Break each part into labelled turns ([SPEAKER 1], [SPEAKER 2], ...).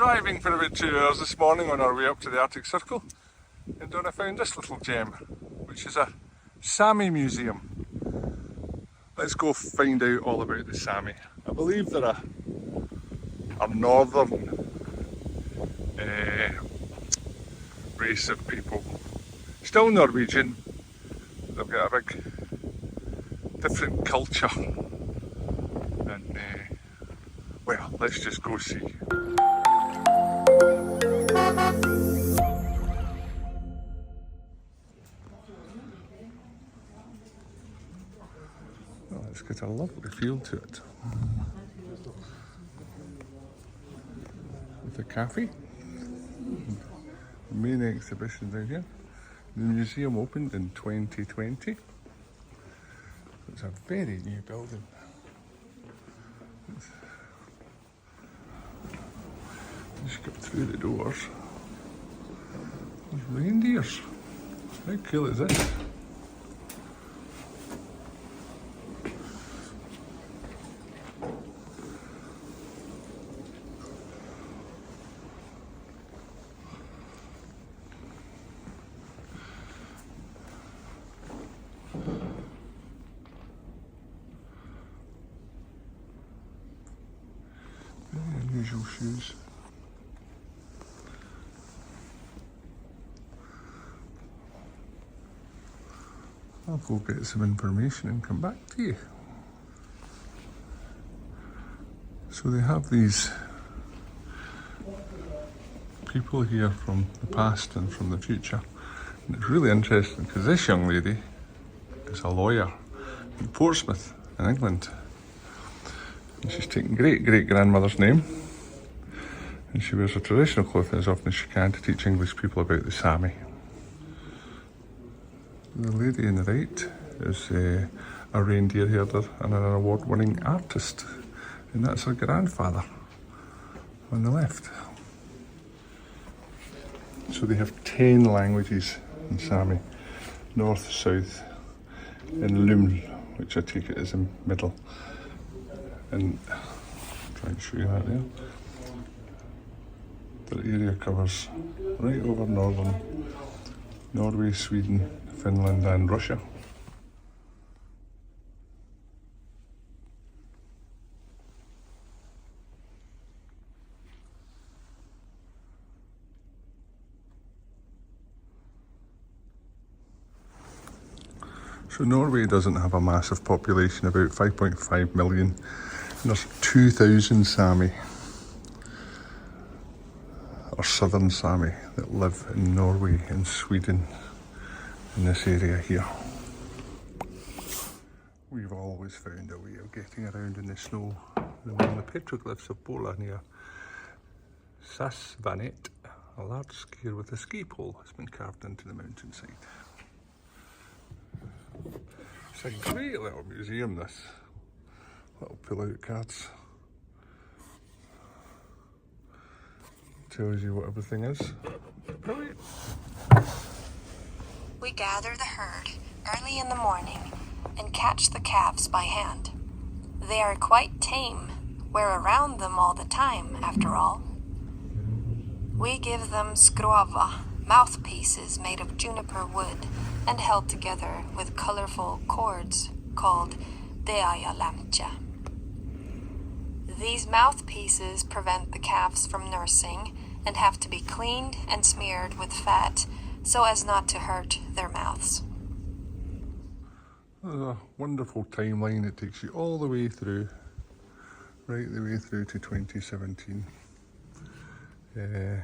[SPEAKER 1] driving for about 2 hours this morning on our way up to the Arctic Circle, and then I found this little gem, which is a Sámi museum. Let's go find out all about the Sámi. I believe they're a northern race of people. Still Norwegian, they've got a big different culture. And well, let's just go see. Oh, it's got a lovely feel to it. With a cafe. The main exhibition down here. The museum opened in 2020. It's a very new building. Just go through the doors. There's reindeers. How cool is this? Very unusual shoes. I'll go get some information and come back to you. So they have these people here from the past and from the future. And it's really interesting because this young lady is a lawyer in Portsmouth in England. And she's taken great-great-grandmother's name. And she wears a traditional clothing as often as she can to teach English people about the Sámi. The lady on the right is a reindeer herder and an award-winning artist, and that's her grandfather on the left. So they have 10 languages in Sámi, north, south, and Lum, which I take it is in middle. And I'll try and show you that there. The area covers right over northern Norway, Sweden, Finland and Russia. So Norway doesn't have a massive population, about 5.5 million. And there's 2,000 Sámi, or southern Sámi, that live in Norway and Sweden. In this area here. We've always found a way of getting around in the snow. And on the petroglyphs of Pola near Sápmi, a large skier with a ski pole has been carved into the mountainside. It's a great little museum, this. Little pull-out cards. Tells you what everything is. Brilliant.
[SPEAKER 2] We gather the herd early in the morning and catch the calves by hand. They are quite tame. We're around them all the time, after all. We give them skrova, mouthpieces made of juniper wood and held together with colorful cords called dialects. These mouthpieces prevent the calves from nursing and have to be cleaned and smeared with fat so as not to hurt their mouths.
[SPEAKER 1] There's a wonderful timeline. It takes you all the way through, right the way through to 2017. It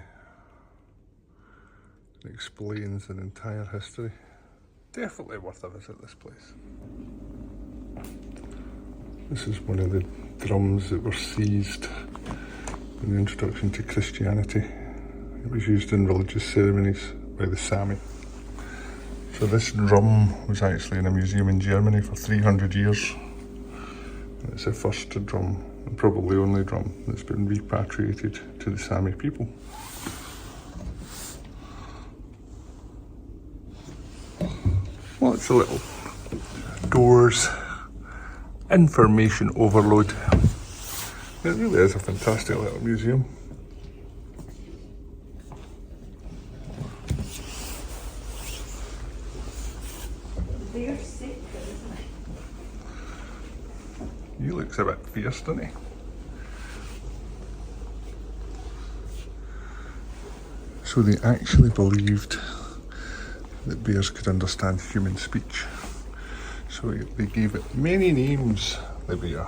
[SPEAKER 1] explains an entire history. Definitely worth a visit, this place. This is one of the drums that were seized in the introduction to Christianity. It was used in religious ceremonies by the Sámi. So this drum was actually in a museum in Germany for 300 years. And it's the first drum, and probably only drum, that's been repatriated to the Sámi people. Lots of little doors, information overload. It really is a fantastic little museum. fierce, don't he? So they actually believed that bears could understand human speech. So they gave it many names, the bear,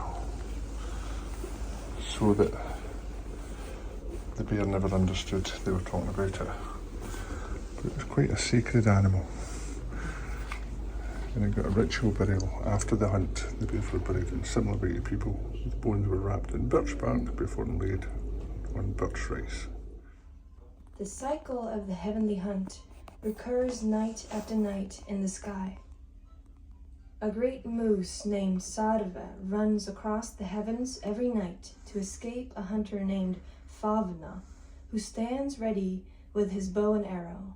[SPEAKER 1] so that the bear never understood they were talking about it. But it was quite a sacred animal. And it got a ritual burial after the hunt. The bears were buried in similar way to people. The bones were wrapped in birch bark before laid on birch rice.
[SPEAKER 3] The cycle of the heavenly hunt recurs night after night in the sky. A great moose named Sarva runs across the heavens every night to escape a hunter named Favna, who stands ready with his bow and arrow.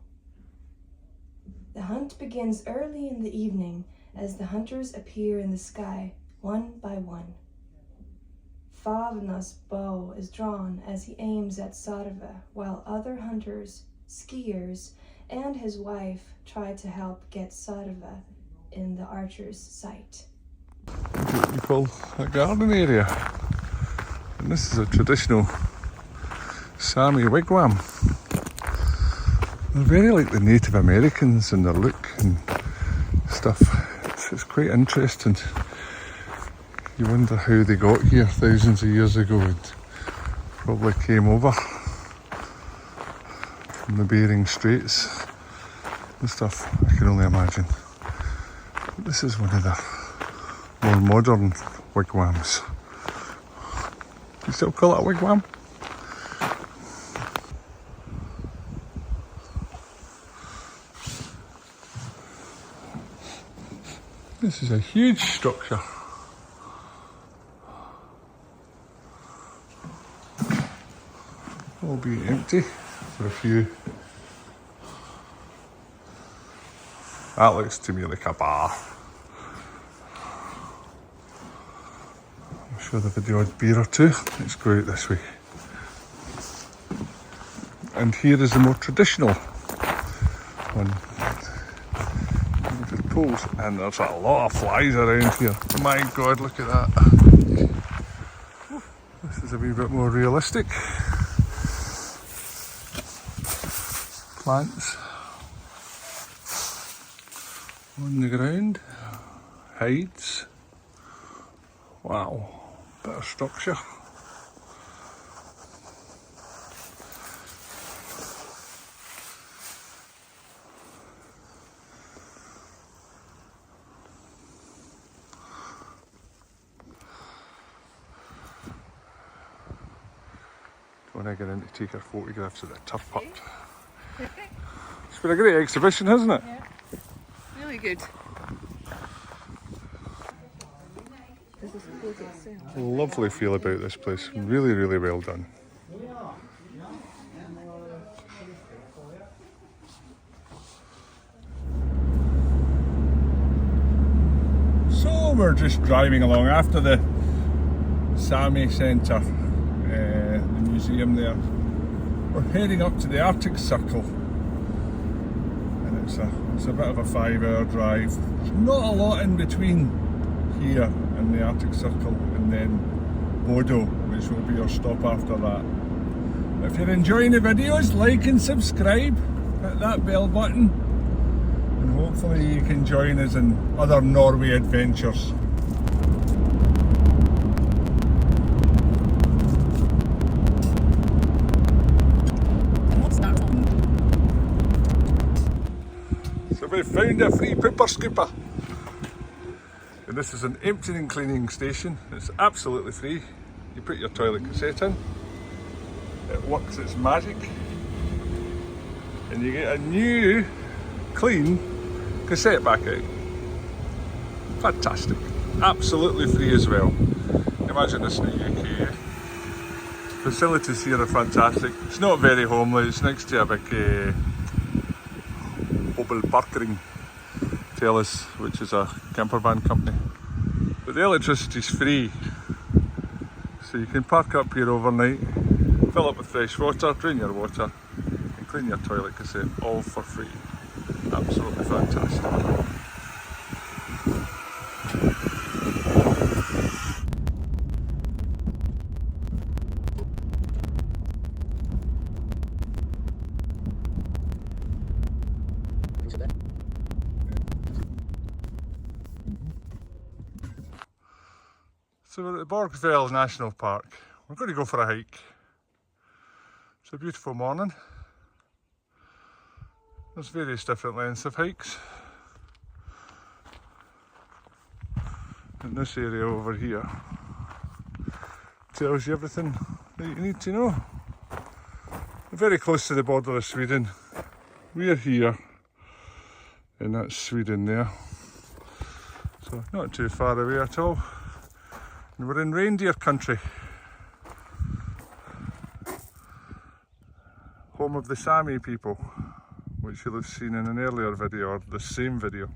[SPEAKER 3] The hunt begins early in the evening as the hunters appear in the sky, one by one. Favna's bow is drawn as he aims at Sarva, while other hunters, skiers, and his wife try to help get Sarva in the archer's sight.
[SPEAKER 1] What we call a garden area. And this is a traditional Sámi wigwam. They're very like the Native Americans in their look and stuff. It's quite interesting. You wonder how they got here thousands of years ago and probably came over from the Bering Straits and stuff, I can only imagine. But this is one of the more modern wigwams. Do you still call it a wigwam? This is a huge structure. Albeit empty for a few. That looks to me like a bar. I'm sure there'll be the odd beer or two. Let's go out this way. And here is the more traditional one. Poles, and there's a lot of flies around here. My God, look at that. This is a wee bit more realistic. Plants on the ground, hides. Wow, bit of structure. When I get in to take our photographs of the tough pup. It's been a great exhibition, hasn't it?
[SPEAKER 4] Yeah, really good.
[SPEAKER 1] Lovely feel about this place. Really, really well done. So we're just driving along after the Sámi Centre. The museum there. We're heading up to the Arctic Circle, and it's a bit of a 5-hour drive. There's not a lot in between here and the Arctic Circle, and then Bodo, which will be our stop after that. If you're enjoying the videos, like and subscribe, hit that bell button, and hopefully you can join us in other Norway adventures. We found a free pooper scooper. And this is an emptying and cleaning station. It's absolutely free. You put your toilet cassette in, it works its magic, and you get a new, clean cassette back out. Fantastic. Absolutely free as well. Imagine this in the UK. Facilities here are fantastic. It's not very homely. It's next to a big Parkering Telus, which is a camper van company. But the electricity's free, so you can park up here overnight, fill up with fresh water, drain your water, and clean your toilet cassette, all for free. Absolutely fantastic. So we're at the Borgfjell National Park. We're going to go for a hike. It's a beautiful morning. There's various different lengths of hikes. And this area over here tells you everything that you need to know. We're very close to the border of Sweden. We're here, and that's Sweden there. So not too far away at all. And we're in reindeer country. Home of the Sámi people, which you'll have seen in an earlier video, or the same video.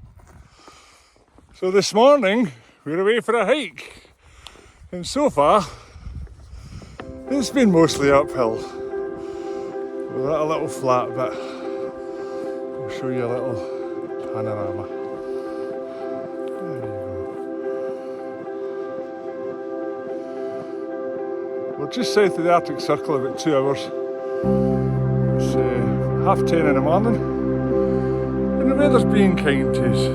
[SPEAKER 1] So this morning, we're away for a hike. And so far, it's been mostly uphill. We're at a little flat bit. I'll show you a little panorama. There you go. We're just south of the Arctic Circle, about 2 hours. It's 10:30 in the morning, and the weather's being kind to us.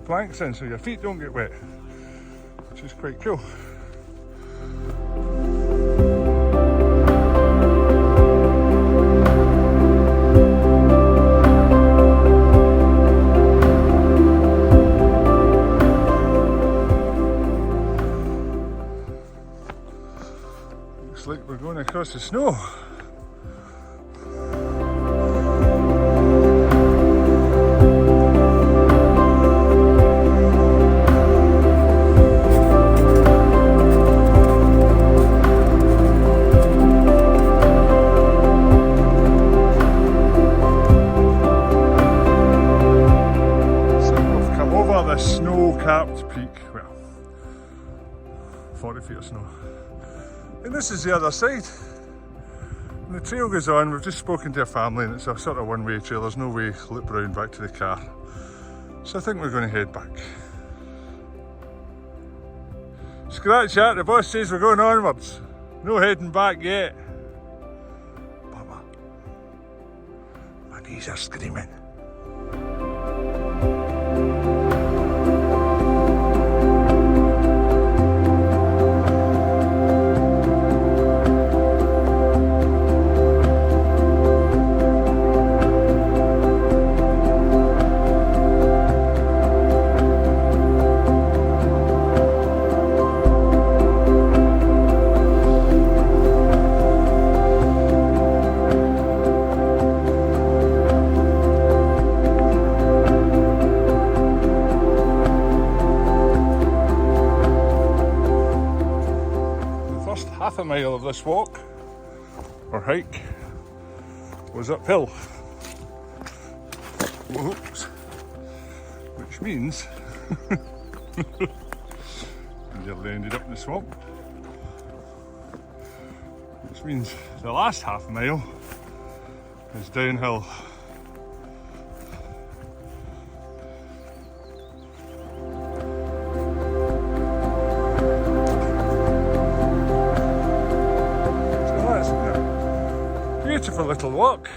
[SPEAKER 1] Planks in so your feet don't get wet, which is quite cool. Looks like we're going across the snow. Snow-capped peak, well, 40 feet of snow. And this is the other side. And the trail goes on. We've just spoken to a family and it's a sort of one-way trail. There's no way to loop around back to the car. So I think we're going to head back. Scratch that, the boss says we're going onwards. No heading back yet. Bummer. My knees are screaming. Half a mile of this walk or hike was uphill. Whoops. Which means we nearly ended up in the swamp. Which means the last half mile is downhill. Beautiful little walk.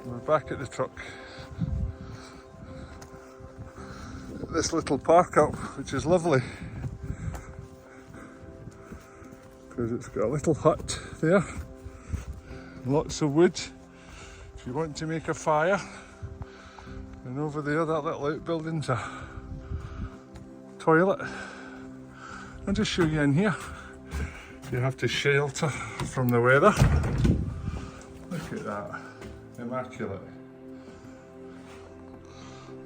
[SPEAKER 1] We're back at the truck. This little park up, which is lovely because it's got a little hut there, lots of wood if you want to make a fire, and over there that little outbuilding's a toilet. I'll just show you in here. You have to shelter from the weather. Look at that, immaculate.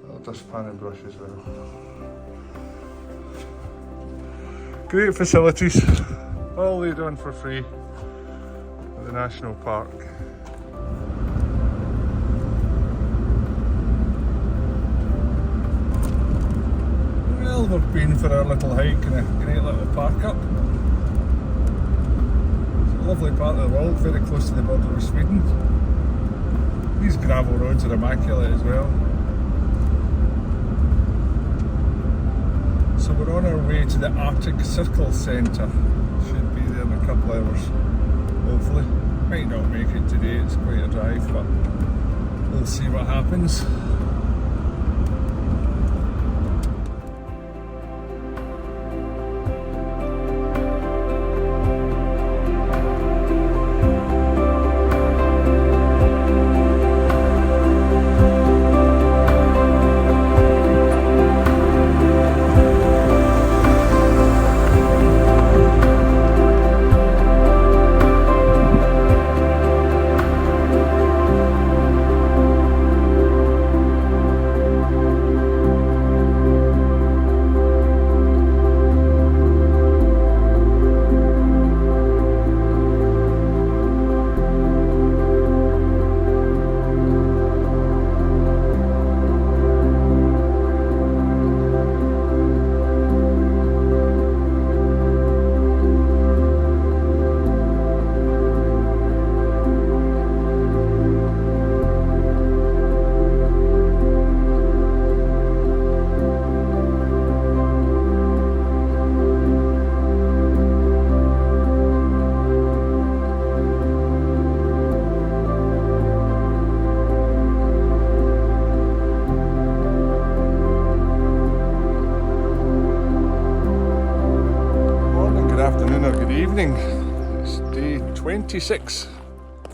[SPEAKER 1] Little dustpan and brush as well. Great facilities, all laid on for free at the National Park. Well, we've been for our little hike and a great little park up. Lovely part of the world, very close to the border with Sweden. These gravel roads are immaculate as well. So we're on our way to the Arctic Circle Centre. Should be there in a couple of hours, hopefully. Might not make it today, it's quite a drive, but we'll see what happens. Evening. It's day 26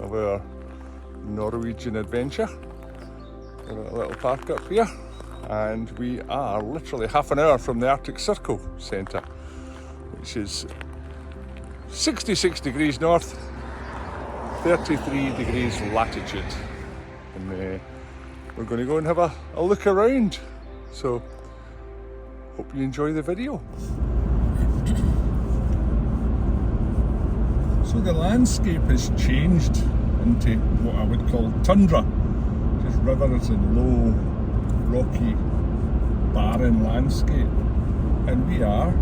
[SPEAKER 1] of our Norwegian adventure. We're at a little park up here and we are literally half an hour from the Arctic Circle Centre, which is 66 degrees north, 33 degrees latitude, and we're going to go and have a look around, so hope you enjoy the video. So the landscape has changed into what I would call tundra, just rivers and low, rocky, barren landscape. And we are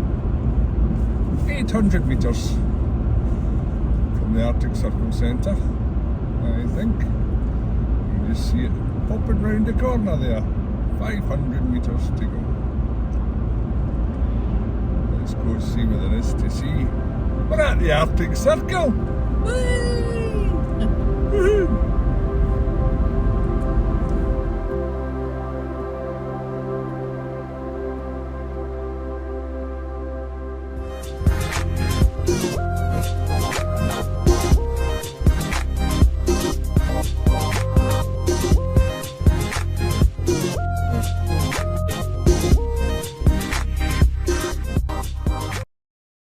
[SPEAKER 1] 800 metres from the Arctic Circle Centre, I think. You can just see it popping round the corner there. 500 metres to go. Let's go see what there is to see. We're at the Arctic Circle. Woo!